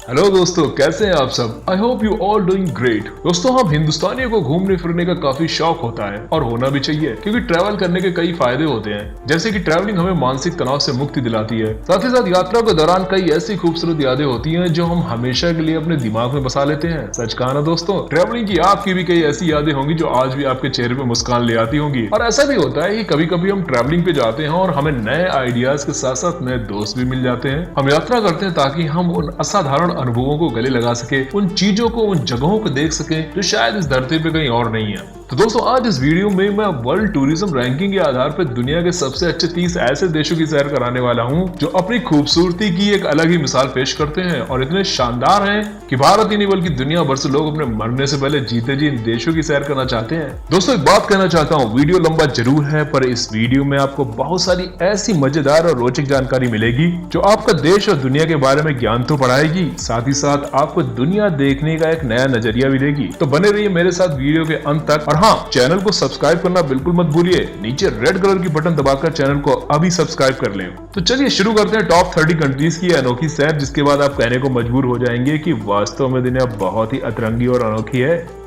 Hello दोस्तों, कैसे हैं आप सब। I hope you all doing great. दोस्तों, हम हिंदुस्तानियों को घूमने फिरने का काफी शौक होता है और होना भी चाहिए, क्योंकि ट्रैवल करने के कई फायदे होते हैं। जैसे कि ट्रैवलिंग हमें मानसिक तनाव से मुक्ति दिलाती है। साथ ही साथ यात्रा के दौरान कई ऐसी खूबसूरत यादें होती हैं जो हम हमेशा के लिए अपने दिमाग में बसा लेते हैं। सच कहा ना दोस्तों, ट्रैवलिंग की आपकी भी कई ऐसी यादें होंगी जो आज भी आपके चेहरे पे मुस्कान ले आती होंगी। और ऐसा भी होता है कि कभी कभी हम ट्रैवलिंग पे जाते हैं और हमें नए आइडियाज के साथ साथ नए दोस्त भी मिल जाते हैं। हम यात्रा करते हैं ताकि हम उन असाधारण अनुभवों को गले लगा सके, उन चीजों को, उन जगहों को देख सके जो शायद इस धरती पे कहीं और नहीं है। तो दोस्तों, आज इस वीडियो में मैं वर्ल्ड टूरिज्म रैंकिंग के आधार पर दुनिया के सबसे अच्छे 30 ऐसे देशों की सैर कराने वाला हूं जो अपनी खूबसूरती की एक अलग ही मिसाल पेश करते हैं और इतने शानदार हैं कि भारत ही नहीं बल्कि दुनिया भर से लोग अपने मरने से पहले जीते जी इन देशों की सैर करना चाहते हैं। दोस्तों, एक बात कहना चाहता हूँ, वीडियो लंबा जरूर है पर इस वीडियो में आपको बहुत सारी ऐसी मजेदार और रोचक जानकारी मिलेगी जो आपका देश और दुनिया के बारे में ज्ञान तो बढ़ाएगी, साथ ही साथ आपको दुनिया देखने का एक नया नजरिया भी देगी। तो बने रहिए मेरे साथ वीडियो के अंत तक। और हाँ, चैनल को सब्सक्राइब करना बिल्कुल मत भूलिए। नीचे रेड कलर की बटन दबाकर चैनल को अभी सब्सक्राइब कर लें। तो चलिए शुरू करते हैं टॉप 30 कंट्रीज की अनोखी सैर, जिसके बाद आप कहने को मजबूर हो जाएंगे कि वास्तव में दुनिया बहुत ही अतरंगी और अनोखी है।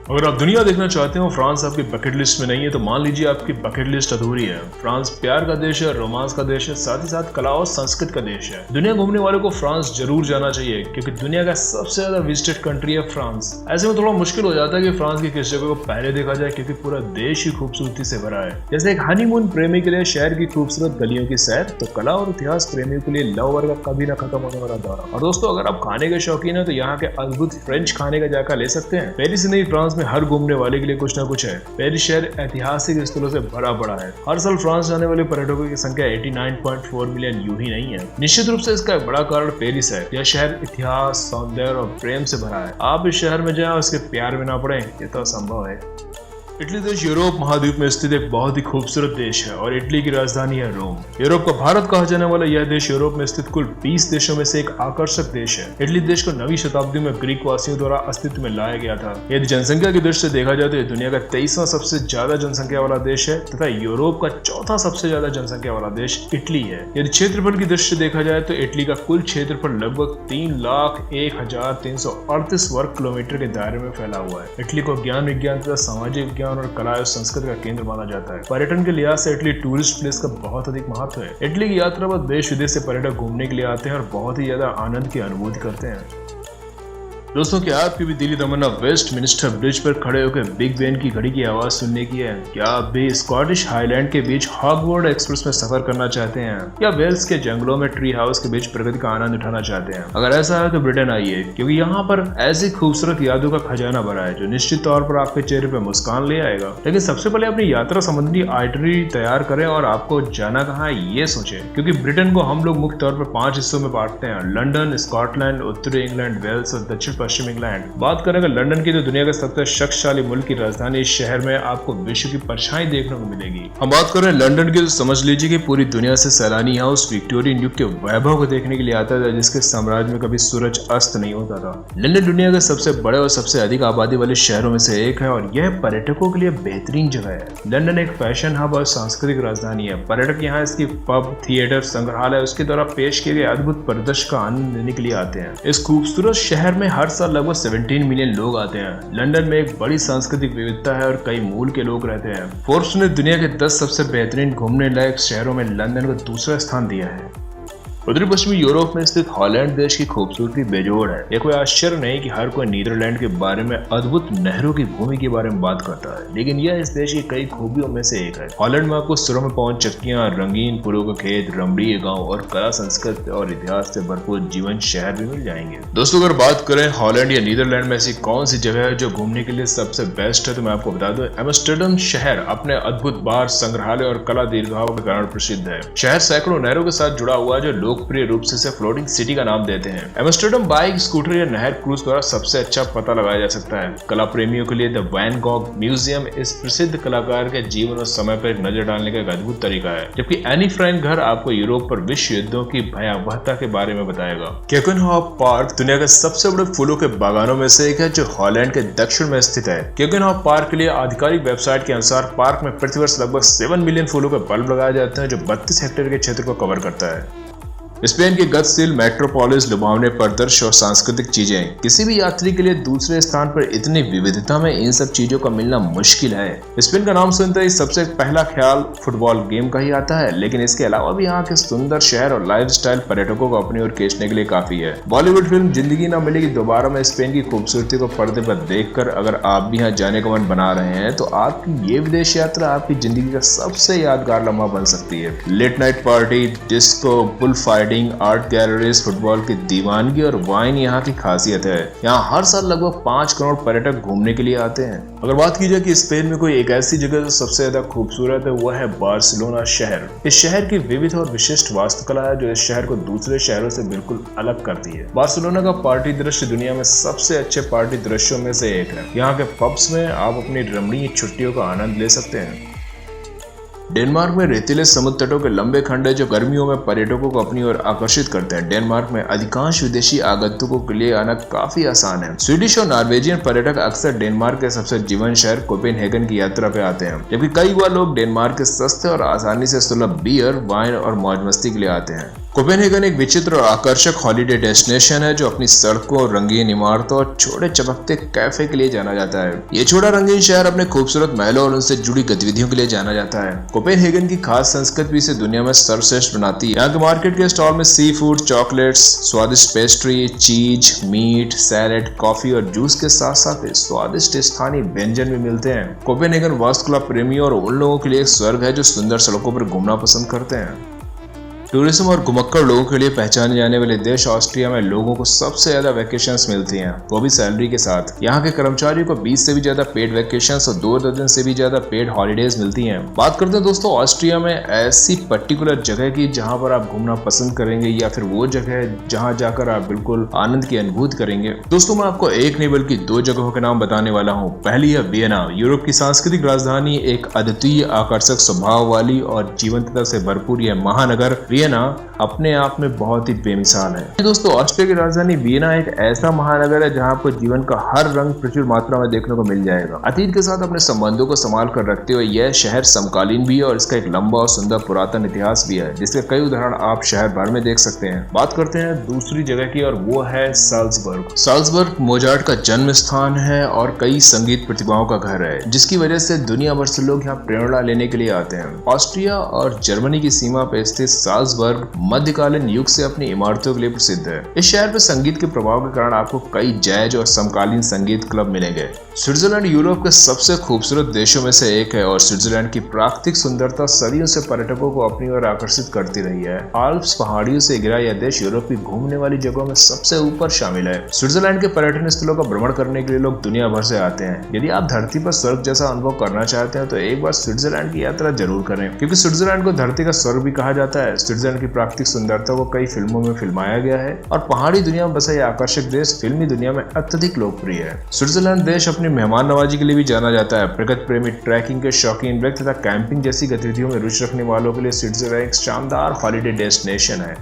अगर आप दुनिया देखना चाहते हो, फ्रांस आपकी बकेट लिस्ट में नहीं है, तो मान लीजिए आपकी बकेट लिस्ट अधूरी है। फ्रांस प्यार का देश है, रोमांस का देश है, साथ ही साथ कला और संस्कृति का देश है। दुनिया घूमने वालों को फ्रांस जरूर जाना चाहिए, क्योंकि दुनिया का सबसे ज्यादा विजिटेड कंट्री है फ्रांस। ऐसे में थोड़ा मुश्किल हो जाता है कि फ्रांस की किस जगह को पहले देखा जाए, क्योंकि पूरा देश ही खूबसूरती से भरा है। जैसे एक हनीमून प्रेमी के लिए शहर की खूबसूरत गलियों की सैर, तो कला और इतिहास प्रेमियों के लिए लव वर्ग का कभी न खत्म होने वाला दौरा। और दोस्तों, अगर आप खाने के शौकीन है तो यहाँ के अद्भुत फ्रेंच खाने का जायका ले सकते हैं। पेरिस नहीं, फ्रांस में हर घूमने वाले के लिए कुछ ना कुछ है। पेरिस शहर ऐतिहासिक स्थलों से भरा पड़ा है। हर साल फ्रांस जाने वाले पर्यटकों की संख्या 89.4 मिलियन यूं ही नहीं है। निश्चित रूप से इसका एक बड़ा कारण पेरिस है। यह शहर इतिहास, सौंदर्य और प्रेम से भरा है। आप इस शहर में जाएं और इसके प्यार में ना पड़े, ये तो असंभव है। इटली देश यूरोप महाद्वीप में स्थित एक बहुत ही खूबसूरत देश है और इटली की राजधानी है रोम। यूरोप का भारत कहा जाने वाला यह देश यूरोप में स्थित कुल 20 देशों में से एक आकर्षक देश है। इटली देश को 9वीं शताब्दी में ग्रीक वासियों द्वारा अस्तित्व में लाया गया था। यदि जनसंख्या की दृष्टि से देखा जाए तो यह दुनिया का 23वां सबसे ज्यादा जनसंख्या वाला देश है तथा यूरोप का 4था सबसे ज्यादा जनसंख्या वाला देश इटली है। यदि क्षेत्रफल की दृष्टि से देखा जाए तो इटली का कुल क्षेत्रफल लगभग 3,01,338 वर्ग किलोमीटर के दायरे में फैला हुआ है। इटली को ज्ञान विज्ञान तथा सामाजिक विज्ञान और कला और संस्कृति का केंद्र माना जाता है। पर्यटन के लिहाज से इटली टूरिस्ट प्लेस का बहुत अधिक महत्व है। इटली की यात्रा पर देश विदेश से पर्यटक घूमने के लिए आते हैं और बहुत ही ज्यादा आनंद की अनुभूति करते हैं। दोस्तों, क्या आपकी भी दिली तमन्ना वेस्टमिनिस्टर ब्रिज पर खड़े होकर बिग बेन की घड़ी की आवाज सुनने की है? क्या आप भी स्कॉटिश हाईलैंड के बीच हॉगवर्ड एक्सप्रेस में सफर करना चाहते हैं, या वेल्स के जंगलों में ट्री हाउस के बीच प्रकृति का आनंद उठाना चाहते हैं? अगर ऐसा है तो ब्रिटेन आइए, क्योंकि यहाँ पर ऐसी खूबसूरत यादों का खजाना भरा है जो निश्चित तौर पर आपके चेहरे पर मुस्कान ले आएगा। लेकिन सबसे पहले अपनी यात्रा संबंधी आइटनरी तैयार करें और आपको जाना कहाँ है ये सोचें, क्योंकि ब्रिटेन को हम लोग मुख्य तौर पर 5 हिस्सों में बांटते हैं: लंदन, स्कॉटलैंड, उत्तरी इंग्लैंड, वेल्स और दक्षिण पश्चिम इंग्लैंड। बात करें लंदन की, तो दुनिया का सबसे शक्तिशाली मुल्क की राजधानी। इस शहर में आपको विश्व की परछाई देखने को मिलेगी। हम बात करें लंदन की, तो समझ लीजिए कि पूरी दुनिया से सैलानी यहाँ उस विक्टोरियन युग के वैभव को देखने के लिए आता था जिसके साम्राज्य में कभी सूरज अस्त नहीं होता था। लंदन दुनिया के सबसे बड़े और सबसे अधिक आबादी वाले शहरों में से एक है और यह पर्यटकों के लिए बेहतरीन जगह है। लंदन एक फैशन हब और सांस्कृतिक राजधानी है। पर्यटक यहाँ इसकी पब, थिएटर, संग्रहालय, उसके द्वारा पेश किए गए अद्भुत प्रदर्शन का आनंद लेने के लिए आते हैं। इस खूबसूरत शहर में हर साल लगभग 17 मिलियन लोग आते हैं। लंदन में एक बड़ी सांस्कृतिक विविधता है और कई मूल के लोग रहते हैं। फोर्ब्स ने दुनिया के 10 सबसे बेहतरीन घूमने लायक शहरों में लंदन को दूसरा स्थान दिया है। उत्तरी पश्चिमी यूरोप में स्थित हॉलैंड देश की खूबसूरती बेजोड़ है। यह कोई आश्चर्य नहीं कि हर कोई नीदरलैंड के बारे में, अद्भुत नहरों की भूमि के बारे में बात करता है, लेकिन यह इस देश की कई खूबियों में से एक है। हॉलैंड में आपको सुरंग में पवन चक्कियां, रंगीन फूलों के खेत, रमणीय गांव और कला, संस्कृति और इतिहास से भरपूर जीवन शहर भी मिल जाएंगे। दोस्तों, अगर बात करें हॉलैंड या नीदरलैंड में ऐसी कौन सी जगह है जो घूमने के लिए सबसे बेस्ट है, तो मैं आपको बता दूं, एम्स्टर्डम शहर अपने अद्भुत बार, संग्रहालय और कला दीर्घाओं के कारण प्रसिद्ध है। शहर सैकड़ों नहरों के साथ जुड़ा हुआ है जो लोकप्रिय रूप से इसे फ्लोटिंग सिटी का नाम देते हैं। एम्स्टर्डम बाइक, स्कूटर या नहर क्रूज द्वारा सबसे अच्छा पता लगाया जा सकता है। कला प्रेमियों के लिए द वैन गॉग म्यूजियम इस प्रसिद्ध कलाकार के जीवन और समय पर एक नजर डालने का एक अद्भुत तरीका है, जबकि एनी फ्रैंक घर आपको यूरोप पर विश्व युद्धों की भयावहता के बारे में बताएगा। केकेनहॉफ पार्क दुनिया के सबसे बड़े फूलों के बागानों में से एक है जो हॉलैंड के दक्षिण में स्थित है। केकेनहॉफ पार्क के लिए आधिकारिक वेबसाइट के अनुसार पार्क में प्रतिवर्ष लगभग 7 मिलियन फूलों के बल्ब लगाए जाते हैं जो 32 हेक्टेयर के क्षेत्र को कवर करता है। स्पेन की गतिशील मेट्रोपोलिस, लुभावने परिदृश्य और सांस्कृतिक चीजें किसी भी यात्री के लिए दूसरे स्थान पर इतनी विविधता में इन सब चीजों का मिलना मुश्किल है। स्पेन का नाम सुनते ही सबसे पहला ख्याल फुटबॉल गेम का ही आता है, लेकिन इसके अलावा भी यहाँ के सुंदर शहर और लाइफस्टाइल पर्यटकों को अपनी ओर खींचने के लिए काफी है। बॉलीवुड फिल्म जिंदगी ना मिलेगी दोबारा में स्पेन की खूबसूरती को पर्दे पर देखकर अगर आप भी यहाँ जाने का मन बना रहे हैं तो आपकी ये विदेश यात्रा आपकी जिंदगी का सबसे यादगार लम्हा बन सकती है। Late night party, disco, bull fighting, art galleries, football की दीवानगी और वाइन यहाँ की खासियत है। यहाँ हर साल लगभग 5 करोड़ पर्यटक घूमने के लिए आते हैं। अगर बात की जाए कि स्पेन में कोई एक ऐसी जगह जो सबसे ज्यादा खूबसूरत है, वह है बार्सिलोना शहर। इस शहर की विविध और विशिष्ट वास्तुकला है जो इस शहर को दूसरे शहरों से बिल्कुल अलग करती है। बार्सिलोना का पार्टी दृश्य दुनिया में सबसे अच्छे पार्टी दृश्यों में से एक है। यहाँ के पब्स में आप अपनी रमणीय छुट्टियों का आनंद ले सकते हैं। डेनमार्क में रेतीले समुद्र तटों के लंबे खंड है जो गर्मियों में पर्यटकों को अपनी ओर आकर्षित करते हैं। डेनमार्क में अधिकांश विदेशी आगंतुकों के लिए आना काफी आसान है। स्वीडिश और नॉर्वेजियन पर्यटक अक्सर डेनमार्क के सबसे जीवंत शहर कोपेनहेगन की यात्रा पे आते हैं, जबकि कई युवा लोग डेनमार्क के सस्ते और आसानी से सुलभ बियर, वाइन और मौज मस्ती के लिए आते हैं। कोपेनहेगन एक विचित्र और आकर्षक हॉलिडे डेस्टिनेशन है जो अपनी सड़कों, रंगीन इमारतों और छोटे चमकते कैफे के लिए जाना जाता है। ये छोटा रंगीन शहर अपने खूबसूरत महलों और उनसे जुड़ी गतिविधियों के लिए जाना जाता है। कोपेनहेगन की खास संस्कृति इसे दुनिया में सर्वश्रेष्ठ बनाती है। यहाँ के मार्केट के स्टॉल में सी फूड, चॉकलेट्स, स्वादिष्ट पेस्ट्री, चीज, मीट, सैलेड, कॉफी और जूस के साथ साथ स्वादिष्ट स्थानीय व्यंजन भी मिलते हैं। कोपेनहेगन वास्तुकला प्रेमियों और उन लोगों के लिए एक स्वर्ग है जो सुंदर सड़कों पर घूमना पसंद करते हैं। टूरिज्म और घुमक्कड़ लोगों के लिए पहचाने जाने वाले देश ऑस्ट्रिया में लोगों को सबसे ज्यादा वैकेशंस मिलती हैं, वो भी सैलरी के साथ। यहाँ के कर्मचारियों को 20 से भी ज्यादा पेड वैकेशंस और 2 दर्जन से भी ज्यादा पेड हॉलीडेज मिलती हैं। बात करते हैं दोस्तों ऑस्ट्रिया में ऐसी पर्टिकुलर जगह की जहाँ पर आप घूमना पसंद करेंगे या फिर वो जगह जहाँ जाकर आप बिल्कुल आनंद की अनुभूति करेंगे। दोस्तों मैं आपको एक नहीं बल्कि 2 जगहों के नाम बताने वाला हूँ। पहली है वियना, यूरोप की सांस्कृतिक राजधानी। एक अद्वितीय आकर्षक स्वभाव वाली और जीवंतता से भरपूर यह महानगर वियना अपने आप में बहुत ही बेमिसाल है। दोस्तों ऑस्ट्रिया की राजधानी वियना एक ऐसा महानगर है जहां आपको जीवन का हर रंग प्रचुर मात्रा में देखने को मिल जाएगा। अतीत के साथ अपने संबंधों को संभाल कर रखते हुए यह शहर समकालीन भी है और इसका एक लंबा और सुंदर पुरातन इतिहास भी है, जिसके कई उदाहरण आप शहर भर में देख सकते हैं। बात करते हैं दूसरी जगह की और वो है साल्जबर्ग। साल्जबर्ग मोजार्ट का जन्म स्थान है और कई संगीत प्रतिभाओं का घर है, जिसकी वजह से दुनिया भर से लोग यहाँ प्रेरणा लेने के लिए आते हैं। ऑस्ट्रिया और जर्मनी की सीमा पर स्थित साल्जबर्ग मध्यकालीन युग से अपनी इमारतों के लिए प्रसिद्ध है। इस शहर पर संगीत के प्रभाव के कारण आपको कई जैज और समकालीन संगीत क्लब मिलेंगे। स्विट्जरलैंड यूरोप के सबसे खूबसूरत देशों में से एक है और स्विट्जरलैंड की प्राकृतिक सुंदरता सदियों से पर्यटकों को अपनी ओर आकर्षित करती रही है। आल्प्स पहाड़ियों से घिरा यह देश यूरोप की घूमने वाली जगहों में सबसे ऊपर शामिल है। स्विट्जरलैंड के पर्यटन स्थलों का भ्रमण करने के लिए लोग दुनिया भर से आते हैं। यदि आप धरती पर स्वर्ग जैसा अनुभव करना चाहते हैं तो एक बार स्विट्जरलैंड की यात्रा जरूर करें, क्योंकि स्विट्जरलैंड को धरती का स्वर्ग भी कहा जाता है। स्विट्जरलैंड की प्राकृतिक सुंदरता को कई फिल्मों में फिल्माया गया है और पहाड़ी दुनिया में बसा यह आकर्षक देश फिल्मी दुनिया में अत्यधिक लोकप्रिय है। स्विट्जरलैंड देश अपनी मेहमान नवाजी के लिए भी जाना जाता है। प्रकृति प्रेमी, ट्रैकिंग के शौकीन व्यक्ति तथा कैंपिंग जैसी गतिविधियों में रुचि रखने वालों के लिए स्विट्जरलैंड एक शानदार हॉलिडे डेस्टिनेशन है।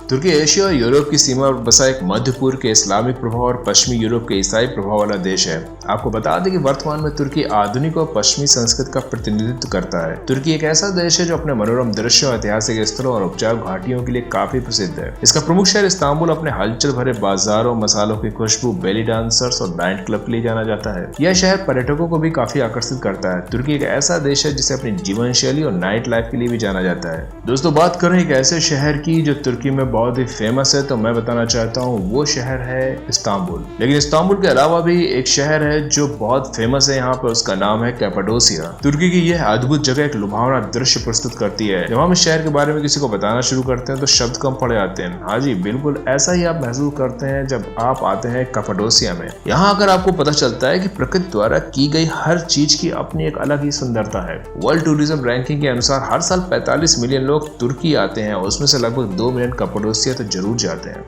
तुर्की एशिया और यूरोप की सीमा पर बसा एक मध्य पूर्व के इस्लामिक प्रभाव और पश्चिमी यूरोप के ईसाई प्रभाव वाला देश है। आपको बता दें कि वर्तमान में तुर्की आधुनिक और पश्चिमी संस्कृति का प्रतिनिधित्व करता है। तुर्की एक ऐसा देश है जो अपने मनोरम दृश्यों, ऐतिहासिक स्थलों और उपजाऊ घाटियों के लिए काफी प्रसिद्ध है। इसका प्रमुख शहर इस्तांबुल अपने हलचल भरे बाजारों, मसालों की खुशबू, बेली डांसर्स और नाइट क्लब के लिए जाना जाता है। यह शहर पर्यटकों को भी काफी आकर्षित करता है। तुर्की एक ऐसा देश है जिसे अपनी जीवन शैली और नाइट लाइफ के लिए भी जाना जाता है। दोस्तों बात करें एक ऐसे शहर की जो तुर्की में बहुत ही फेमस है, तो मैं बताना चाहता हूँ वो शहर है इस्तांबुल। लेकिन इस्तांबुल के अलावा भी एक शहर है जो बहुत फेमस है यहाँ पर, उसका नाम है कैपाडोसिया। तुर्की की यह अद्भुत जगह एक लुभावना दृश्य प्रस्तुत करती है। जब हम इस शहर के बारे में किसी को बताना शुरू करते हैं तो शब्द कम पड़ जाते हैं। हाँ जी, बिल्कुल ऐसा ही आप महसूस करते हैं जब आप आते हैं कैपाडोसिया में। यहाँ आकर आपको पता चलता है कि प्रकृति द्वारा की गई हर चीज की अपनी एक अलग ही सुंदरता है। वर्ल्ड टूरिज्म रैंकिंग के अनुसार हर साल 45 मिलियन लोग तुर्की आते हैं, उसमें से लगभग 2 मिलियन कैपाडोसिया तो जरूर जाते हैं।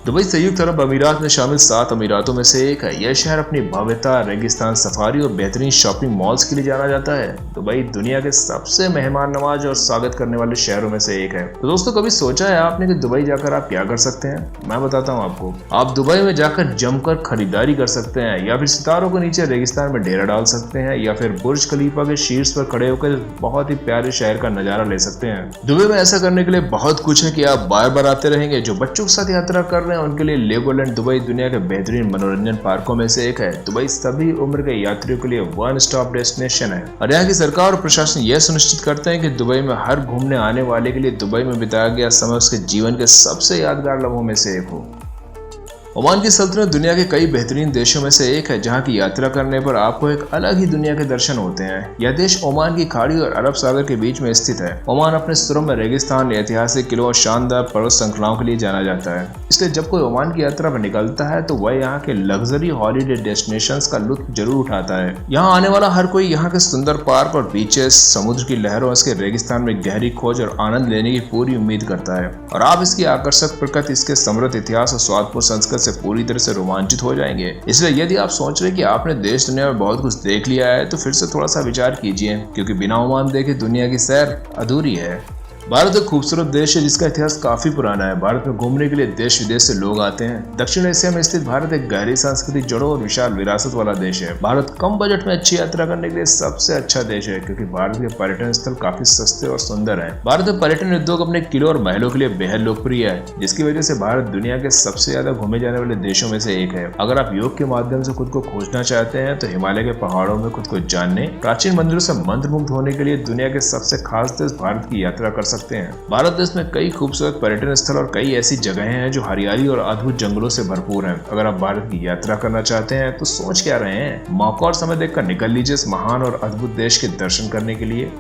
दुबई संयुक्त अरब अमीरात में शामिल 7 अमीरातों में से एक है। यह शहर अपनी भव्यता, रेगिस्तान सफारी और बेहतरीन शॉपिंग मॉल्स के लिए जाना जाता है। दुबई दुनिया के सबसे मेहमान नवाज और स्वागत करने वाले शहरों में से एक है। तो दोस्तों, कभी सोचा है आपने कि दुबई जाकर आप क्या कर सकते हैं? मैं बताता हूँ आपको। आप दुबई में जाकर जमकर खरीदारी कर सकते हैं, या फिर सितारों के नीचे रेगिस्तान में डेरा डाल सकते हैं, या फिर बुर्ज खलीफा के शीर्ष पर खड़े होकर बहुत ही प्यारे शहर का नजारा ले सकते हैं। दुबई में ऐसा करने के लिए बहुत कुछ है कि आप बार बार आते रहेंगे। जो बच्चों के साथ यात्रा कर रहे हैं उनके लिए लेगोलैंड दुबई दुनिया के बेहतरीन मनोरंजन पार्कों में से एक है। दुबई सभी उम्र के यात्रियों के लिए वन स्टॉप डेस्टिनेशन है, और यहाँ की सरकार और प्रशासन यह सुनिश्चित करते हैं कि दुबई में हर घूमने आने वाले के लिए दुबई में बिताया गया समय उसके जीवन के सबसे यादगार लम्हों में से एक हो। ओमान की सल्तनत दुनिया के कई बेहतरीन देशों में से एक है, जहां की यात्रा करने पर आपको एक अलग ही दुनिया के दर्शन होते हैं। यह देश ओमान की खाड़ी और अरब सागर के बीच में स्थित है। ओमान अपने स्तरों में रेगिस्तान, ऐतिहासिक किलों और शानदार पर्वत श्रृंखलाओं के लिए जाना जाता है। इसलिए जब कोई ओमान की यात्रा पर निकलता है तो वह यहाँ के लग्जरी हॉलीडे डेस्टिनेशंस का लुत्फ जरूर उठाता है। यहाँ आने वाला हर कोई यहाँ के सुंदर पार्क और बीचेस, समुद्र की लहरों और इसके रेगिस्तान में गहरी खोज और आनंद लेने की पूरी उम्मीद करता है। और आप इसकी आकर्षक प्रकृति, इसके समृद्ध इतिहास और स्वादपूर्ण संस्कृति से पूरी तरह से रोमांचित हो जाएंगे। इसलिए यदि आप सोच रहे कि आपने देश दुनिया में बहुत कुछ देख लिया है तो फिर से थोड़ा सा विचार कीजिए, क्योंकि बिना ओमान देखे दुनिया की सैर अधूरी है। भारत एक खूबसूरत देश है जिसका इतिहास काफी पुराना है। भारत में घूमने के लिए देश विदेश से लोग आते हैं। दक्षिण एशिया में स्थित भारत एक गहरी सांस्कृतिक जड़ों और विशाल विरासत वाला देश है। भारत कम बजट में अच्छी यात्रा करने के लिए सबसे अच्छा देश है, क्योंकि भारत के पर्यटन स्थल काफी सस्ते और सुंदर हैं। भारत में पर्यटन उद्योग अपने किलों और महलों के लिए बेहद लोकप्रिय है, जिसकी वजह से भारत दुनिया के सबसे ज्यादा घूमे जाने वाले देशों में से एक है। अगर आप योग के माध्यम से खुद को खोजना चाहते हैं तो हिमालय के पहाड़ों में खुद को जानने, प्राचीन मंदिरों से मंत्रमुग्ध होने के लिए दुनिया के सबसे खास देश भारत की यात्रा कर सकते हैं। भारत देश में कई खूबसूरत पर्यटन स्थल और कई ऐसी जगहें हैं जो हरियाली और अद्भुत जंगलों से भरपूर हैं। अगर आप भारत की यात्रा करना चाहते हैं तो सोच क्या रहे हैं, मौका और समय देखकर निकल लीजिए इस महान और अद्भुत देश के दर्शन करने के लिए।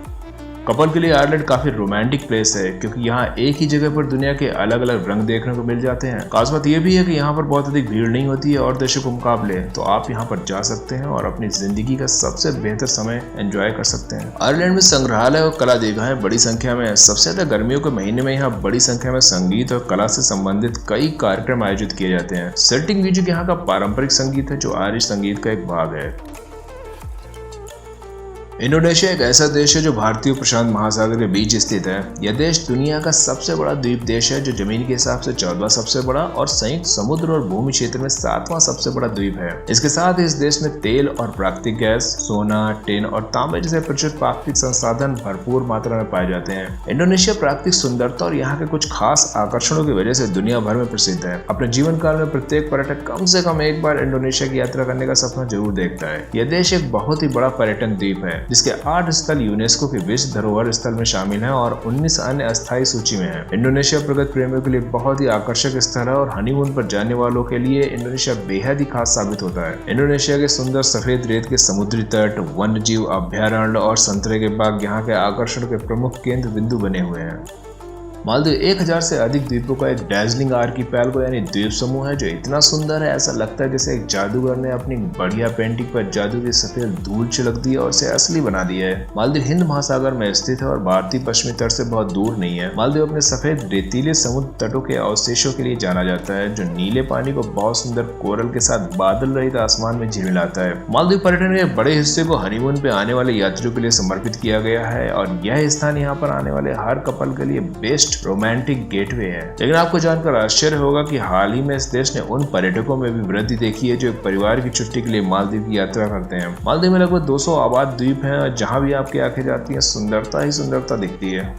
कपल के लिए आयरलैंड काफी रोमांटिक प्लेस है, क्योंकि यहाँ एक ही जगह पर दुनिया के अलग अलग रंग देखने को मिल जाते हैं। खास बात यह भी है कि यहाँ पर बहुत अधिक भीड़ नहीं होती है और देशों के मुकाबले, तो आप यहाँ पर जा सकते हैं और अपनी जिंदगी का सबसे बेहतर समय एंजॉय कर सकते हैं। आयरलैंड में संग्रहालय और कला दीर्घाएं बड़ी संख्या में है। सबसे ज्यादा गर्मियों के महीने में यहाँ बड़ी संख्या में संगीत और कला से संबंधित कई कार्यक्रम आयोजित किए जाते हैं। सेल्टिक म्यूजिक यहाँ का पारंपरिक संगीत है, जो आयरिश संगीत का एक भाग है। इंडोनेशिया एक ऐसा देश है जो भारतीय प्रशांत महासागर के बीच स्थित है। यह देश दुनिया का सबसे बड़ा द्वीप देश है, जो जमीन के हिसाब से 14वां सबसे बड़ा और संयुक्त समुद्र और भूमि क्षेत्र में 7वां सबसे बड़ा द्वीप है। इसके साथ ही इस देश में तेल और प्राकृतिक गैस, सोना, टिन और तांबे जैसे प्रचुर प्राकृतिक संसाधन भरपूर मात्रा में पाए जाते हैं। इंडोनेशिया प्राकृतिक सुंदरता और यहाँ के कुछ खास आकर्षणों की वजह से दुनिया भर में प्रसिद्ध है। अपने जीवन काल में प्रत्येक पर्यटक कम से कम एक बार इंडोनेशिया की यात्रा करने का सपना जरूर देखता है। यह देश एक बहुत ही बड़ा पर्यटन द्वीप है, जिसके 8 स्थल यूनेस्को के विश्व धरोहर स्थल में शामिल हैं और 19 अन्य अस्थायी सूची में हैं। इंडोनेशिया प्रगति प्रेमियों के लिए बहुत ही आकर्षक स्थल है और हनीमून पर जाने वालों के लिए इंडोनेशिया बेहद ही खास साबित होता है। इंडोनेशिया के सुंदर सफेद रेत के समुद्री तट, वन्यजीव अभ्यारण्य और संतरे के बाग यहाँ के आकर्षण के प्रमुख केंद्र बिंदु बने हुए हैं। मालदीव 1000 से अधिक द्वीपों का एक डैजलिंग आर्कीपेलागो यानी द्वीप समूह है, जो इतना सुंदर है ऐसा लगता है जैसे एक जादूगर ने अपनी बढ़िया पेंटिंग पर जादू की सफेद धूल छिड़क दी और उसे असली बना दिया है। मालदीव हिंद महासागर में स्थित है और भारतीय पश्चिमी तट से बहुत दूर नहीं है। मालदीव अपने सफेद रेतीले समुद्र तटों के अवशेषों के लिए जाना जाता है, जो नीले पानी को बहुत सुंदर कोरल के साथ बादल रहित आसमान में झिलमिलाता है। मालदीव पर्यटन के बड़े हिस्से को हनीमून पे आने वाले यात्रियों के लिए समर्पित किया गया है, और यह स्थान यहाँ पर आने वाले हर कपल के लिए बेस्ट रोमांटिक गेटवे है। लेकिन आपको जानकर आश्चर्य होगा कि हाल ही में इस देश ने उन पर्यटकों में भी वृद्धि देखी है जो एक परिवार की छुट्टी के लिए मालदीव की यात्रा करते हैं। मालदीव में लगभग 200 आबाद द्वीप हैं, और जहां भी आपकी आंखें जाती हैं सुंदरता ही सुंदरता दिखती है।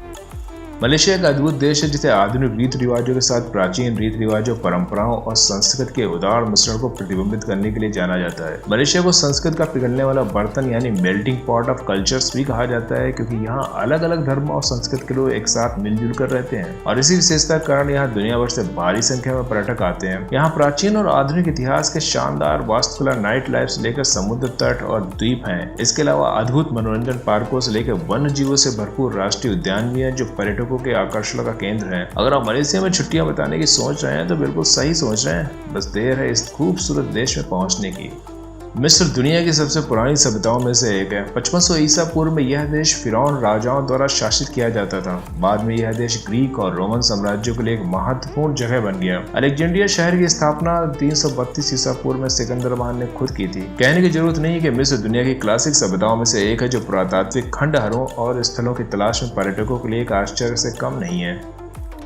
मलेशिया एक अद्भुत देश है जिसे आधुनिक रीति रिवाजों के साथ प्राचीन रीति रिवाजों, परंपराओं और संस्कृत के उदार मिश्रण को प्रतिबिंबित करने के लिए जाना जाता है। मलेशिया को संस्कृत का पिघलने वाला बर्तन यानी मेल्टिंग पॉट ऑफ कल्चर्स भी कहा जाता है, क्योंकि यहाँ अलग अलग धर्म और संस्कृत के लोग एक साथ मिलजुल कर रहते हैं, और इसी विशेषता के कारण यहाँ दुनिया भर से भारी संख्या में पर्यटक आते हैं। यहाँ प्राचीन और आधुनिक इतिहास के शानदार वास्तुकला, नाइट लाइफ से लेकर समुद्र तट और द्वीप हैं। इसके अलावा अद्भुत मनोरंजन पार्कों से लेकर वन्य जीवों से भरपूर राष्ट्रीय उद्यान भी है, जो पर्यटकों के आकर्षण का केंद्र है। अगर आप मलेशिया में छुट्टियां बिताने की सोच रहे हैं तो बिल्कुल सही सोच रहे हैं, बस देर है इस खूबसूरत देश में पहुंचने की। मिस्र दुनिया की सबसे पुरानी सभ्यताओं में से एक है। 5500 ईसा पूर्व में यह देश फिरौन राजाओं द्वारा शासित किया जाता था। बाद में यह देश ग्रीक और रोमन साम्राज्यों के लिए एक महत्वपूर्ण जगह बन गया। अलेक्जेंड्रिया शहर की स्थापना 332 ईसा पूर्व में सिकंदर महान ने खुद की थी। कहने की जरूरत नहीं है कि मिस्र दुनिया की क्लासिक सभ्यताओं में से एक है, जो पुरातात्विक खंडहरों और स्थलों की तलाश में पर्यटकों के लिए एक आश्चर्य से कम नहीं है।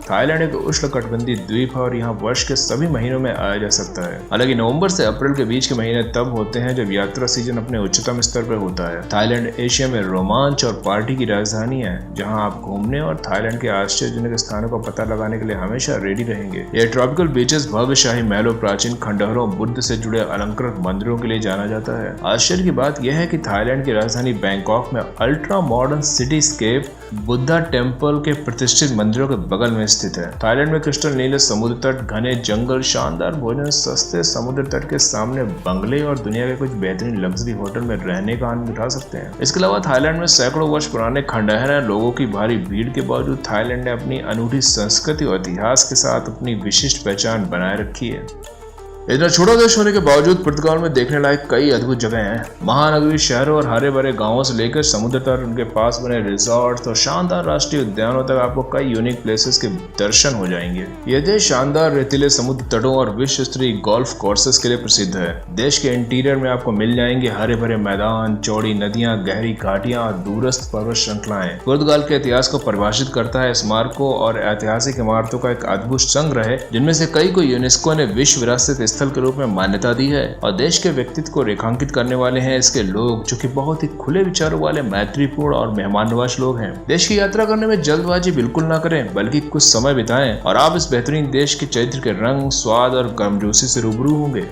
थाईलैंड एक उष्णकटिबंधीय द्वीप है और यहाँ वर्ष के सभी महीनों में आया जा सकता है। हालांकि नवंबर से अप्रैल के बीच के महीने तब होते हैं जब यात्रा सीजन अपने उच्चतम स्तर पर होता है। थाईलैंड एशिया में रोमांच और पार्टी की राजधानी है, जहाँ आप घूमने और थाईलैंड के आश्चर्यजनक स्थानों का पता लगाने के लिए हमेशा रेडी रहेंगे। ये ट्रॉपिकल बीचेस भव्य शाही महलों, प्राचीन खंडहरों, बुद्ध से जुड़े अलंकृत मंदिरों के लिए जाना जाता है। आश्चर्य की बात यह है कि थाईलैंड की राजधानी बैंकॉक में ultra modern cityscape Buddha temple के प्रतिष्ठित मंदिरों के बगल में स्थित है। थाईलैंड में क्रिस्टल नीले समुद्र तट, घने जंगल, शानदार भोजन, सस्ते समुद्र तट के सामने बंगले और दुनिया के कुछ बेहतरीन लग्जरी होटल में रहने का आनंद उठा सकते हैं। इसके अलावा थाईलैंड में सैकड़ों वर्ष पुराने खंडहर हैं। लोगों की भारी भीड़ के बावजूद थाईलैंड ने अपनी अनूठी संस्कृति और इतिहास के साथ अपनी विशिष्ट पहचान बनाए रखी है। इतना छोटा देश होने के बावजूद पुर्तगाल में देखने लायक कई अद्भुत जगह हैं। महानगरीय शहरों और हरे भरे गांवों से लेकर समुद्र तक, उनके पास बने रिजॉर्ट्स और शानदार राष्ट्रीय उद्यानों तक आपको कई यूनिक प्लेसेस के दर्शन हो जाएंगे। यह देश शानदार रेतीले समुद्र तटों और विश्व स्तरीय गोल्फ कोर्सेस के लिए प्रसिद्ध है। देश के इंटीरियर में आपको मिल जाएंगे हरे भरे मैदान, चौड़ी नदियां, गहरी घाटियां और दूरस्थ पर्वत श्रृंखलाएं। पुर्तगाल के इतिहास को परिभाषित करता है स्मारकों और ऐतिहासिक इमारतों का एक अद्भुत संग्रह है, जिनमें से कई को यूनेस्को ने विश्व विरासत स्थल के रूप में मान्यता दी है और देश के व्यक्तित्व को रेखांकित करने वाले हैं इसके लोग, जो कि बहुत ही खुले विचारों वाले, मैत्रीपूर्ण और मेहमान नवाज लोग हैं। देश की यात्रा करने में जल्दबाजी बिल्कुल ना करें, बल्कि कुछ समय बिताएं और आप इस बेहतरीन देश के चरित्र के रंग, स्वाद और गर्मजोशी से रूबरू होंगे।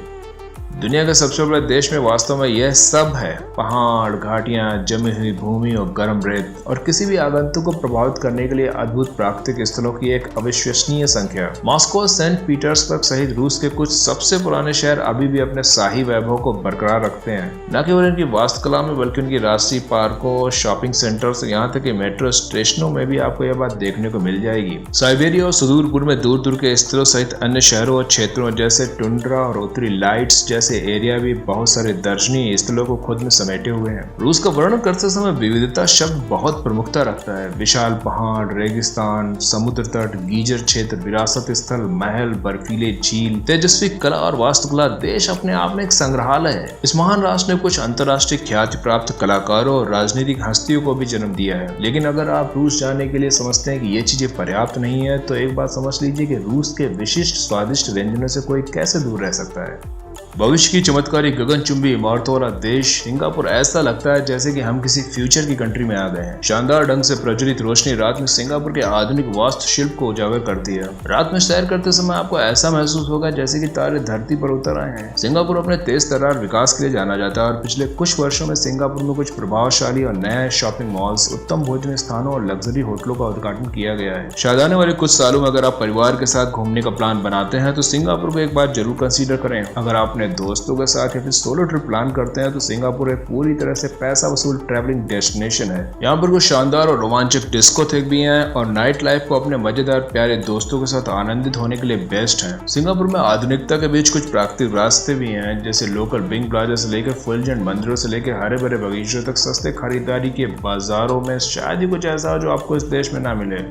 दुनिया के सबसे बड़े देश में वास्तव में यह सब है। पहाड़, घाटियां, जमी हुई भूमि और गर्म रेत, और किसी भी आगंतुक को प्रभावित करने के लिए अद्भुत प्राकृतिक स्थलों की एक अविश्वसनीय संख्या। मॉस्को, सेंट पीटर्सबर्ग सहित रूस के कुछ सबसे पुराने शहर अभी भी अपने शाही वैभव को बरकरार रखते हैं। न केवल इनकी वास्तुकला में, बल्कि उनकी राष्ट्रीय पार्कों, शॉपिंग सेंटर्स, यहाँ तक कि मेट्रो स्टेशनों में भी आपको यह बात देखने को मिल जाएगी। साइबेरिया और सुदूर पूर्व में दूर दूर के स्थलों सहित अन्य शहरों और क्षेत्रों जैसे टुंड्रा और उत्तरी लाइट्स जैसे एरिया भी बहुत सारे दर्शनीय स्थलों को खुद में समेटे हुए हैं। रूस का वर्णन करते समय विविधता शब्द बहुत प्रमुखता रखता है। विशाल पहाड़, रेगिस्तान, समुद्र तट, गीजर क्षेत्र, विरासत स्थल, महल, बर्फीले झील, तेजस्वी कला और वास्तुकला। देश अपने आप में एक संग्रहालय है। इस महान राष्ट्र ने कुछ अंतर्राष्ट्रीय ख्याति प्राप्त कलाकारों और राजनीतिक हस्तियों को भी जन्म दिया है। लेकिन अगर आप रूस जाने के लिए समझते हैं कि ये चीजें पर्याप्त नहीं है, तो एक बात समझ लीजिए कि रूस के विशिष्ट स्वादिष्ट व्यंजनों से कोई कैसे दूर रह सकता है। भविष्य की चमत्कारी गगनचुंबी इमारतों वाला देश सिंगापुर ऐसा लगता है जैसे कि हम किसी फ्यूचर की कंट्री में आ गए हैं। शानदार ढंग से प्रज्वलित रोशनी रात में सिंगापुर के आधुनिक वास्तुशिल्प को उजागर करती है। रात में सैर करते समय आपको ऐसा महसूस होगा जैसे कि तारे धरती पर उतर आए हैं। सिंगापुर अपने तेज तर्रार विकास के लिए जाना जाता है और पिछले कुछ वर्षों में सिंगापुर में कुछ प्रभावशाली और नए शॉपिंग मॉल्स, उत्तम भोजन स्थानों और लग्जरी होटलों का उद्घाटन किया गया है। शायद आने वाले कुछ सालों में अगर आप परिवार के साथ घूमने का प्लान बनाते हैं तो सिंगापुर को एक बार जरूर कंसीडर करें। अगर आप दोस्तों के साथ या फिर सोलो ट्रिप प्लान करते हैं तो सिंगापुर एक पूरी तरह से पैसा वसूल ट्रैवलिंग डेस्टिनेशन है। यहाँ पर कुछ शानदार और रोमांचक डिस्कोथेक भी हैं और नाइट लाइफ को अपने मजेदार प्यारे दोस्तों के साथ आनंदित होने के लिए बेस्ट है। सिंगापुर में आधुनिकता के बीच कुछ प्राकृतिक रास्ते भी हैं, जैसे लोकल बिंग प्लाजा से लेकर फुलजेंट मंदिरों से लेकर हरे भरे बगीचों तक सस्ते खरीदारी के बाजारों में शायद ही कुछ ऐसा जो आपको इस देश में ना मिले।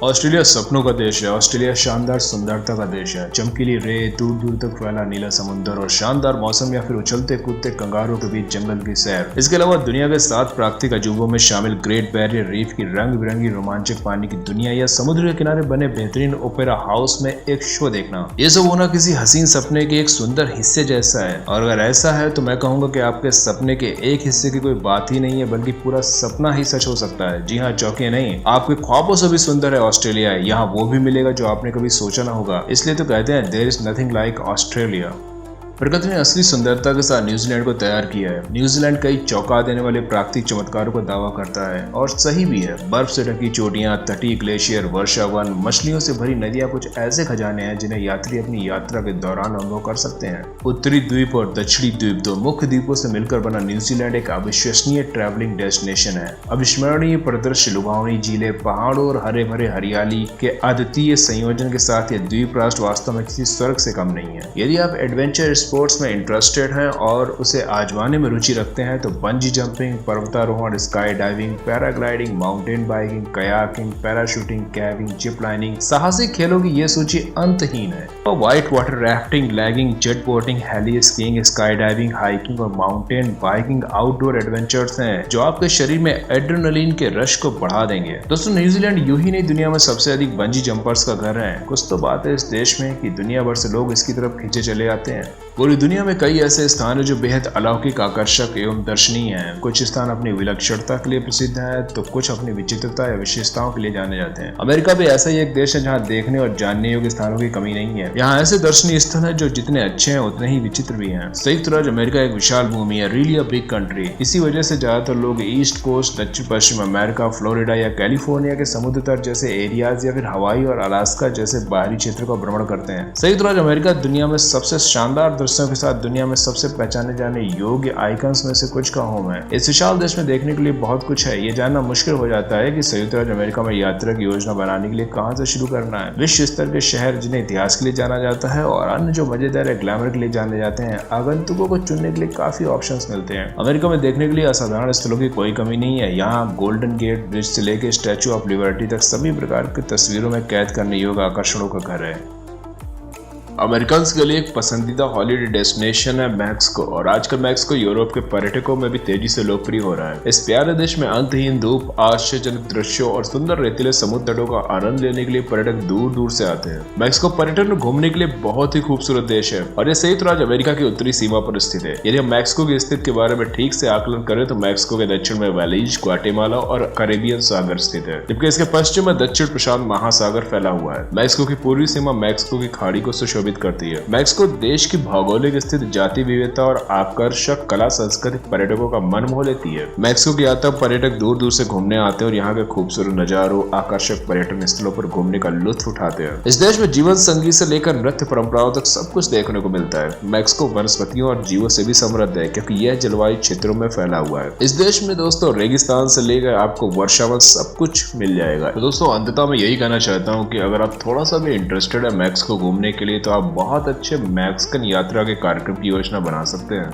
ऑस्ट्रेलिया सपनों का देश है। ऑस्ट्रेलिया शानदार सुंदरता का देश है। चमकीली रेत, दूर दूर तक फैला नीला समुद्र और शानदार मौसम या फिर उछलते कूदते कंगारों के बीच जंगल की सैर। इसके अलावा दुनिया के 7 प्राकृतिक अजूबों में शामिल ग्रेट बैरियर रीफ की रंग बिरंगी रोमांचक पानी की दुनिया या समुद्र के किनारे बने बेहतरीन ओपेरा हाउस में एक शो देखना, ये सब होना किसी हसीन सपने के एक सुंदर हिस्से जैसा है। और अगर ऐसा है तो मैं कहूंगा कि आपके सपने के एक हिस्से की कोई बात ही नहीं है, बल्कि पूरा सपना ही सच हो सकता है। जी हाँ, चौंकिए नहीं, आपके ख्वाबों से भी सुंदर है ऑस्ट्रेलिया। यहाँ वो भी मिलेगा जो आपने कभी सोचा ना होगा। इसलिए तो कहते हैं there is nothing like Australia. प्रकृति ने असली सुंदरता के साथ न्यूजीलैंड को तैयार किया है। न्यूजीलैंड कई चौंका देने वाले प्राकृतिक चमत्कारों का दावा करता है और सही भी है। बर्फ से ढकी चोटियां, तटीय ग्लेशियर, वर्षावन, मछलियों से भरी नदियां कुछ ऐसे खजाने हैं जिन्हें यात्री अपनी यात्रा के दौरान अनुभव कर सकते हैं। उत्तरी द्वीप और दक्षिणी द्वीप, दो मुख्य द्वीपों से मिलकर बना न्यूजीलैंड एक अविश्वसनीय ट्रैवलिंग डेस्टिनेशन है। अविस्मरणीय परिदृश्य, लुभावनी झीलें, पहाड़ों और हरे भरे हरियाली के अद्वितीय संयोजन के साथ यह द्वीप राष्ट्र वास्तव में किसी स्वर्ग से कम नहीं है। यदि आप एडवेंचर स्पोर्ट्स में इंटरेस्टेड हैं और उसे आजमाने में रुचि रखते हैं तो बंजी जंपिंग, पर्वतारोहण, sky diving, paragliding, mountain biking, kayaking, parachuting, caving, zip lining, साहसिक खेलों की ये सूची अंतहीन है। और व्हाइट वाटर राफ्टिंग, लैगिंग, jet boating, heli skiing, sky diving, hiking और माउंटेन बाइकिंग आउटडोर एडवेंचर्स हैं जो आपके शरीर में एड्रेनलिन के रश को बढ़ा देंगे। दोस्तों, न्यूजीलैंड यूं ही नहीं दुनिया में सबसे अधिक बंजी जंपर्स का घर है। कुछ तो बात है इस देश में कि दुनिया भर से लोग इसकी तरफ खींचे चले आते हैं। पूरी दुनिया में कई ऐसे स्थान हैं जो बेहद अलौकिक, आकर्षक एवं दर्शनीय हैं। कुछ स्थान अपनी विलक्षणता के लिए प्रसिद्ध हैं तो कुछ अपनी विचित्रता या विशेषताओं के लिए जाने जाते हैं। अमेरिका भी ऐसा ही एक देश है जहाँ देखने और जानने योग्य स्थानों की कमी नहीं है। यहाँ ऐसे दर्शनीय स्थल है जो जितने अच्छे हैं उतने ही विचित्र भी हैं। संयुक्त राज्य अमेरिका एक विशाल भूमि है, रियली अ बिग कंट्री। इसी वजह से ज्यादातर लोग ईस्ट कोस्ट, दक्षिण पश्चिम अमेरिका, फ्लोरिडा या कैलिफोर्निया के समुद्र तट जैसे एरियाज या फिर हवाई और अलास्का जैसे बाहरी क्षेत्र का भ्रमण करते हैं। संयुक्त राज्य अमेरिका दुनिया में सबसे शानदार दृश्यों के साथ दुनिया में सबसे पहचाने जाने योग्य आइकन्स में से कुछ का होम है। इस विशाल देश में देखने के लिए बहुत कुछ है। ये जानना मुश्किल हो जाता है कि संयुक्त राज्य अमेरिका में यात्रा की योजना बनाने के लिए कहां से शुरू करना है। विश्व स्तर के शहर जिन्हें इतिहास के लिए जाना जाता है और अन्य जो मजेदार या ग्लैमर के लिए जाने जाते हैं, आगंतुकों को चुनने के लिए काफी ऑप्शंस मिलते हैं। अमेरिका में देखने के लिए असाधारण स्थलों की कोई कमी नहीं है। यहाँ गोल्डन गेट ब्रिज से लेकर स्टैचू ऑफ लिबर्टी तक सभी प्रकार की तस्वीरों में कैद करने योग्य आकर्षणों का घर है। अमेरिकन्स के लिए एक पसंदीदा हॉलिडे डेस्टिनेशन है मैक्सिको, और आजकल मैक्सिको यूरोप के पर्यटकों में भी तेजी से लोकप्रिय हो रहा है। इस प्यारे देश में अंतहीन धूप, आश्चर्यजनक दृश्यों और सुंदर रेतीले समुद्र तटों का आनंद लेने के लिए पर्यटक दूर दूर से आते हैं। मैक्सिको पर्यटन में घूमने के लिए बहुत ही खूबसूरत देश है और ये संयुक्त राज्य अमेरिका की उत्तरी सीमा पर स्थित है। यदि हम मैक्सिको की स्थिति के बारे में ठीक से आकलन करें तो मैक्सिको के दक्षिण में बैलीज, ग्वाटेमाला और कैरेबियन सागर स्थित है, जबकि इसके पश्चिम में दक्षिण प्रशांत महासागर फैला हुआ है। मैक्सिको की पूर्वी सीमा मैक्सिको की खाड़ी को सुशोभित करती है। मैक्सिको देश की भौगोलिक स्थिति, जाति विविधता और आकर्षक कला संस्कृति पर्यटकों का मन मोह लेती है। मैक्सिको की यात्रा पर्यटक दूर दूर से घूमने आते हैं और यहाँ के खूबसूरत नजारों, आकर्षक पर्यटन स्थलों पर घूमने का लुत्फ उठाते हैं। इस देश में जीवन संगीत से लेकर नृत्य परंपराओं तक सब कुछ देखने को मिलता है। मैक्सिको वनस्पतियों और जीवों से भी समृद्ध है क्योंकि यह जलवायु क्षेत्रों में फैला हुआ है। इस देश में दोस्तों रेगिस्तान से लेकर आपको वर्षावन सब कुछ मिल जाएगा। तो दोस्तों, अंततः मैं यही कहना चाहता हूँ कि अगर आप थोड़ा सा भी इंटरेस्टेड है मैक्सिको घूमने के लिए तो आप बहुत अच्छे मैक्सिकन यात्रा के कार्यक्रम की योजना बना सकते हैं।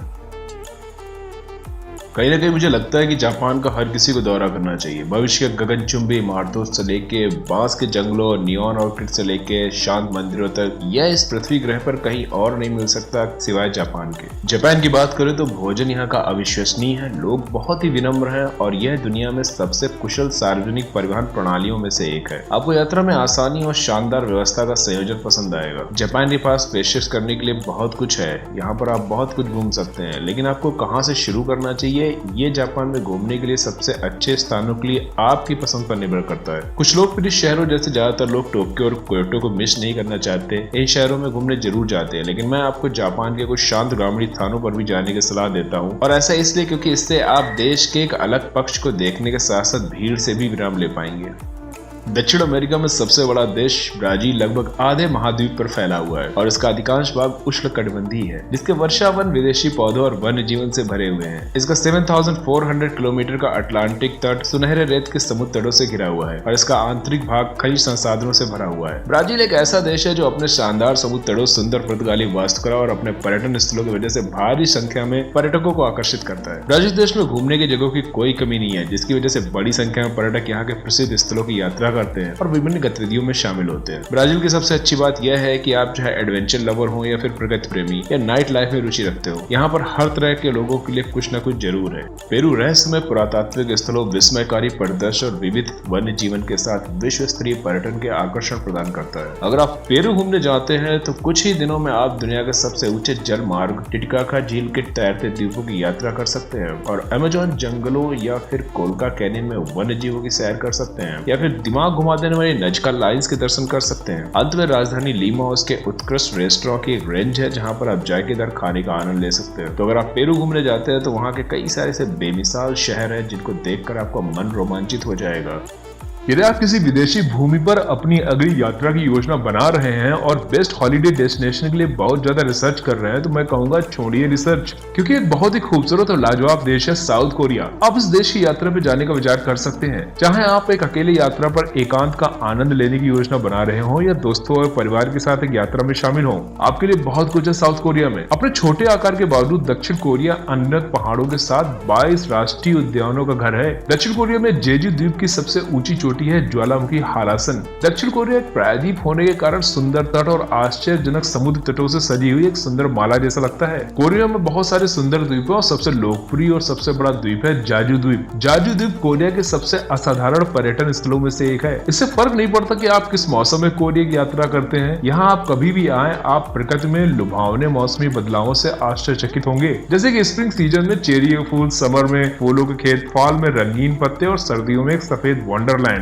कहीं ना कहीं मुझे लगता है कि जापान का हर किसी को दौरा करना चाहिए। भविष्य के गगनचुंबी इमारतों से लेके बांस के जंगलों, नियॉन ऑर्किड से लेके शांत मंदिरों तक, यह इस पृथ्वी ग्रह पर कहीं और नहीं मिल सकता सिवाय जापान के। जापान की बात करें तो भोजन यहाँ का अविश्वसनीय है, लोग बहुत ही विनम्र हैं और यह दुनिया में सबसे कुशल सार्वजनिक परिवहन प्रणालियों में से एक है। आपको यात्रा में आसानी और शानदार व्यवस्था का संयोजन पसंद आएगा। जापान के पास पेशकश करने के लिए बहुत कुछ है। यहाँ पर आप बहुत कुछ घूम सकते हैं, लेकिन आपको कहाँ से शुरू करना चाहिए ये जापान में घूमने के लिए सबसे अच्छे स्थानों के लिए आपकी पसंद पर निर्भर करता है। कुछ लोकप्रिय शहरों जैसे ज्यादातर लोग टोक्यो और क्योटो को मिस नहीं करना चाहते, इन शहरों में घूमने जरूर जाते हैं, लेकिन मैं आपको जापान के कुछ शांत ग्रामीण स्थानों पर भी जाने की सलाह देता हूँ। और ऐसा इसलिए क्योंकि इससे आप देश के एक अलग पक्ष को देखने के साथ साथ भीड़ से भी विराम ले पाएंगे। दक्षिण अमेरिका में सबसे बड़ा देश ब्राजील लगभग आधे महाद्वीप पर फैला हुआ है और इसका अधिकांश भाग उष्णकटिबंधीय है, जिसके वर्षावन विदेशी पौधों और वन्य जीवन से भरे हुए हैं। इसका 7,400 किलोमीटर का अटलांटिक तट सुनहरे रेत के समुद्र तटों से घिरा हुआ है और इसका आंतरिक भाग खनिज संसाधनों से भरा हुआ है। ब्राजील एक ऐसा देश है जो अपने शानदार समुद्र तटों, सुंदर पुर्तगाली वास्तुकला और अपने पर्यटन स्थलों की वजह से भारी संख्या में पर्यटकों को आकर्षित करता है। ब्राजील देश में घूमने की जगहों की कोई कमी नहीं है, जिसकी वजह से बड़ी संख्या में पर्यटक यहाँ के प्रसिद्ध स्थलों की यात्रा करते हैं और विभिन्न गतिविधियों में शामिल होते हैं। ब्राजील की सबसे अच्छी बात यह है कि आप चाहे एडवेंचर लवर हो या फिर प्रकृति प्रेमी या नाइट लाइफ में रुचि रखते हो, यहाँ पर हर तरह के लोगों के लिए कुछ न कुछ जरूर है। पेरू रहस्यमय पुरातात्विक स्थलों, विस्मयकारी परिदृश्य और विविध वन्य जीवन के साथ विश्व स्तरीय पर्यटन के आकर्षण प्रदान करता है। अगर आप पेरू घूमने जाते हैं तो कुछ ही दिनों में आप दुनिया के सबसे ऊंचे जल मार्ग टिटिकाका झील के तैरते द्वीपों की यात्रा कर सकते हैं और अमेज़न जंगलों या फिर कोलका कैनियन में वन्य जीवों की सैर कर सकते हैं या फिर दिमाग घुमा देने वाली नजका लाइन्स के दर्शन कर सकते हैं। अंत में राजधानी लीमा उसके उत्कृष्ट रेस्टोरेंट की एक रेंज है जहां पर आप जायकेदार खाने का आनंद ले सकते हैं। तो अगर आप पेरू घूमने जाते हैं तो वहां के कई सारे ऐसे बेमिसाल शहर हैं जिनको देखकर आपका मन रोमांचित हो जाएगा। यदि आप किसी विदेशी भूमि पर अपनी अगली यात्रा की योजना बना रहे हैं और बेस्ट हॉलिडे डेस्टिनेशन के लिए बहुत ज्यादा रिसर्च कर रहे हैं, तो मैं कहूंगा छोड़िए रिसर्च, क्योंकि एक बहुत ही खूबसूरत और लाजवाब देश है साउथ कोरिया। आप इस देश की यात्रा पे जाने का विचार कर सकते हैं, चाहे आप एक अकेले यात्रा पर एकांत का आनंद लेने की योजना बना रहे हो या दोस्तों और परिवार के साथ एक यात्रा में शामिल हो। आपके लिए बहुत कुछ है साउथ कोरिया में। अपने छोटे आकार के बावजूद दक्षिण कोरिया अनगिनत पहाड़ों के साथ 22 राष्ट्रीय उद्यानों का घर है। दक्षिण कोरिया में जेजू द्वीप की सबसे ऊंची चोटी है ज्वालामुखी हालासन। दक्षिण कोरिया एक प्रायद्वीप होने के कारण सुंदर तट और आश्चर्यजनक समुद्र तटों से सजी हुई एक सुंदर माला जैसा लगता है। कोरिया में बहुत सारे सुंदर द्वीप हैं और सबसे लोकप्रिय और सबसे बड़ा द्वीप है जाजू द्वीप। जाजू द्वीप कोरिया के सबसे असाधारण पर्यटन स्थलों में से एक है। इससे फर्क नहीं पड़ता कि आप किस मौसम में कोरिया की यात्रा करते हैं, यहाँ आप कभी भी आए, आप प्रकृति में लुभावने मौसमी बदलावों से आश्चर्यचकित होंगे। जैसे कि स्प्रिंग सीजन में चेरी के फूल, समर में फूलों के खेत, फॉल में रंगीन पत्ते और सर्दियों में एक सफेद वंडरलैंड।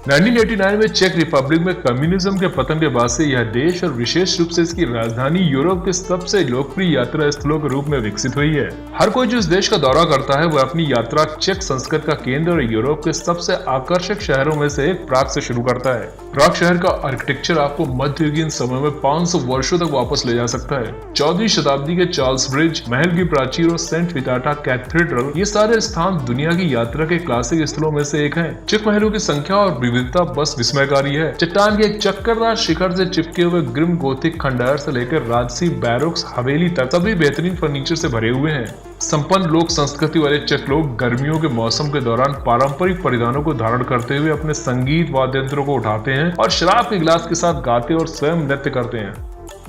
1989 में चेक रिपब्लिक में कम्युनिज्म के पतन के बाद से यह देश और विशेष रूप से इसकी राजधानी यूरोप के सबसे लोकप्रिय यात्रा स्थलों के रूप में विकसित हुई है। हर कोई जो इस देश का दौरा करता है वह अपनी यात्रा चेक संस्कृति का केंद्र और यूरोप के सबसे आकर्षक शहरों में से एक प्राग से शुरू करता है। प्राग शहर का आर्किटेक्चर आपको मध्ययुगीन समय में 500 वर्षों तक वापस ले जा सकता है। 14वीं शताब्दी के चार्ल्स ब्रिज, महल की प्राचीर और सेंट विटाटा कैथेड्रल, ये सारे स्थान दुनिया की यात्रा के क्लासिक स्थलों में से एक हैं। चेक महलों की संख्या और विविधता बस विस्मयकारी है। चट्टान के एक चक्करदार शिखर से चिपके हुए ग्रिम गोथिक खंडहर से लेकर राजसी बैरोक्स हवेली तक सभी बेहतरीन फर्नीचर से भरे हुए हैं। संपन्न लोक संस्कृति वाले चेक लोग गर्मियों के मौसम के दौरान पारंपरिक परिधानों को धारण करते हुए अपने संगीत वाद्य यंत्रों को उठाते हैं और शराब के गिलास के साथ गाते और स्वयं नृत्य करते हैं।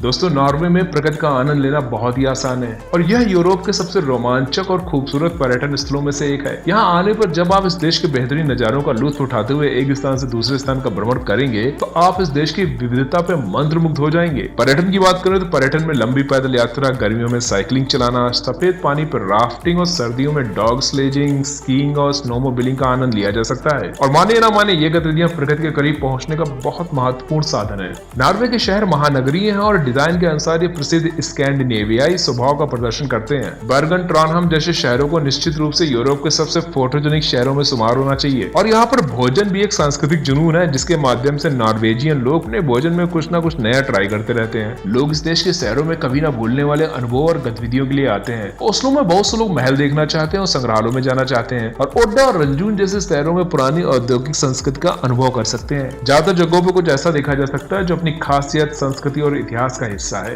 दोस्तों, नॉर्वे में प्रकृति का आनंद लेना बहुत ही आसान है और यह यूरोप के सबसे रोमांचक और खूबसूरत पर्यटन स्थलों में से एक है। यहाँ आने पर जब आप इस देश के बेहतरीन नजारों का लुत्फ उठाते हुए एक स्थान से दूसरे स्थान का भ्रमण करेंगे तो आप इस देश की विविधता पे मंत्रमुग्ध हो जाएंगे। पर्यटन की बात करें तो पर्यटन में लंबी पैदल यात्रा, गर्मियों में साइकिलिंग चलाना, सफेद पानी पर राफ्टिंग और सर्दियों में डॉग स्लेजिंग, स्कीइंग और स्नोमोबिलिंग का आनंद लिया जा सकता है। और माने ना माने, ये गतिविधियां प्रकृति के करीब पहुंचने का बहुत महत्वपूर्ण साधन है। नॉर्वे के शहर महानगरीय हैं और डिजाइन के अनुसार ये प्रसिद्ध स्कैंडिनेवियाई स्वभाव का प्रदर्शन करते हैं। बर्गन, ट्रानहम जैसे शहरों को निश्चित रूप से यूरोप के सबसे फोटोजेनिक शहरों में शुमार होना चाहिए। और यहाँ पर भोजन भी एक सांस्कृतिक जुनून है, जिसके माध्यम से नॉर्वेजियन लोग अपने भोजन में कुछ ना कुछ नया ट्राई करते रहते हैं। लोग इस देश के शहरों में कभी ना भूलने वाले अनुभव और गतिविधियों के लिए आते हैं। ओस्लो में बहुत से लोग महल देखना चाहते हैं और संग्रहालयों में जाना चाहते हैं, और ओड्डा और रंजून जैसे शहरों में पुरानी औद्योगिक संस्कृति का अनुभव कर सकते हैं। ज्यादातर जगहों पर कुछ ऐसा देखा जा सकता है जो अपनी खासियत, संस्कृति और इतिहास का हिस्सा है।